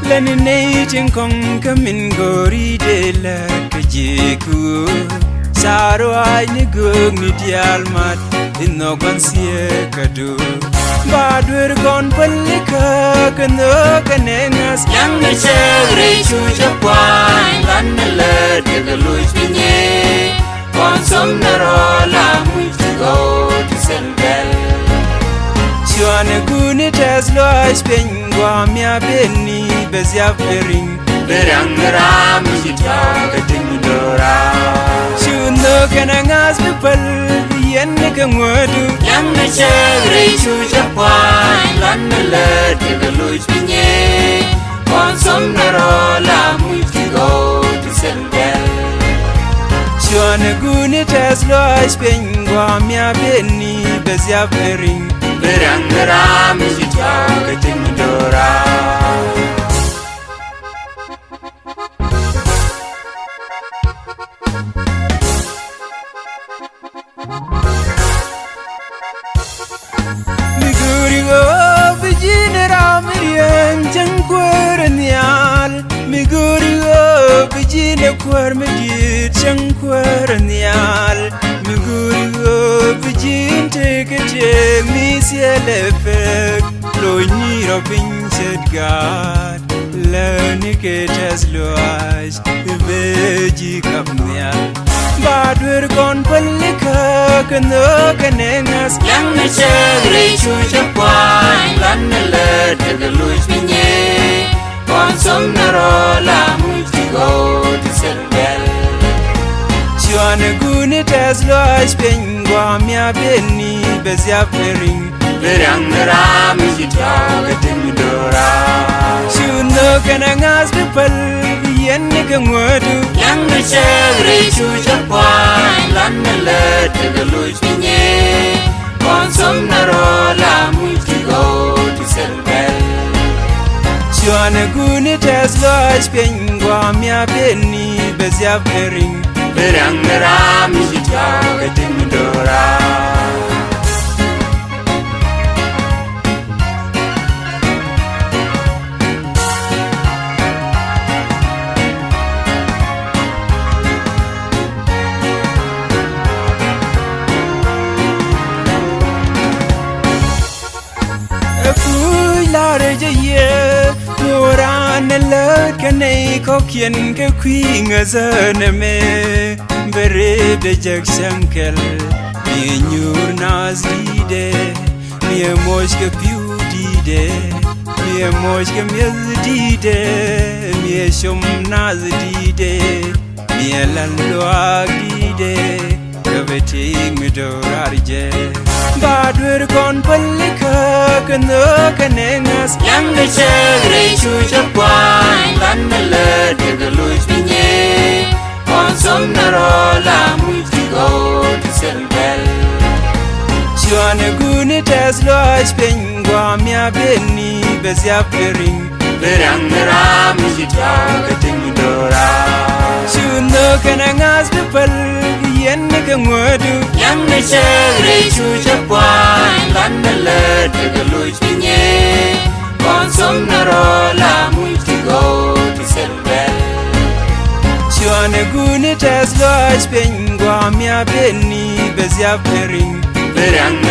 Leninating kong kamin gori de la kajiku Saro ay nigug ni dialmat Inogon siya kadu Badwer kon palika kano kanengas Yang na chagre chuja kwan Lan na lad kagaluj pinye Konsom na rola mujtigo tiselbel Chuane guni teslo aspengwa mia beni bezia pering Berang ram jitaw katingdora Chundo kanangas bipal yenne kangwadu Yang na chagre chuja kwan Lan na lad kagaluj pinye Konsom na rola mujtigo tiselbel Chuane guni teslo aspengwa mia beni bezia pering Berang ram jitaw katingdora Miguri go vijine ramirian jangkwarnial Miguri go vijine kwarmegit jangkwarnial Miguri go vijin tekete misielefek Lo nyiro pinchet gad Lenike tesloas veji kapnial Badwer kon palika kano kanengas Yang na chagre chuja kwan Lan na lad kagaluj pinye Konsom na rola mujtigo tiselbel Chuane guni teslo aspengwa mia beni bezia pering Berang ram jitaw katingdora Chuno kanangas bipal yenne kangwadu Yang na chagre chuja kwan Lan na lad kagaluj pinye Konsom na rola mujtigo tiselbel Chuane guni teslo aspengwa mia beni bezia pering Berang ram jitaw katingdora Ye Moran la kanay kokyen ke kwinga zaname Bere de jakshankel Mi nyur nazide Mi moj ke piudide Mi moj ke myezdide Mi shom nazdide Mi lalwagide Kaveting mi dorarje Badwer kon palika kano kanengas Yang na chagre chuja kwan Lan na lad kagaluj pinye Konsom na rola mujtigo tiselbel Chuane guni teslo aspengwa mia beni bezia pering Berang ram jitaw katingdora Chuno kanangas bipal yenne kangwadu Yang na chagre chuja kwan Lan na lad kagaluj pinye Konsom na rola mujtigo tiselbel Chuane guni teslo aspengwa mia beni bezia pering Berang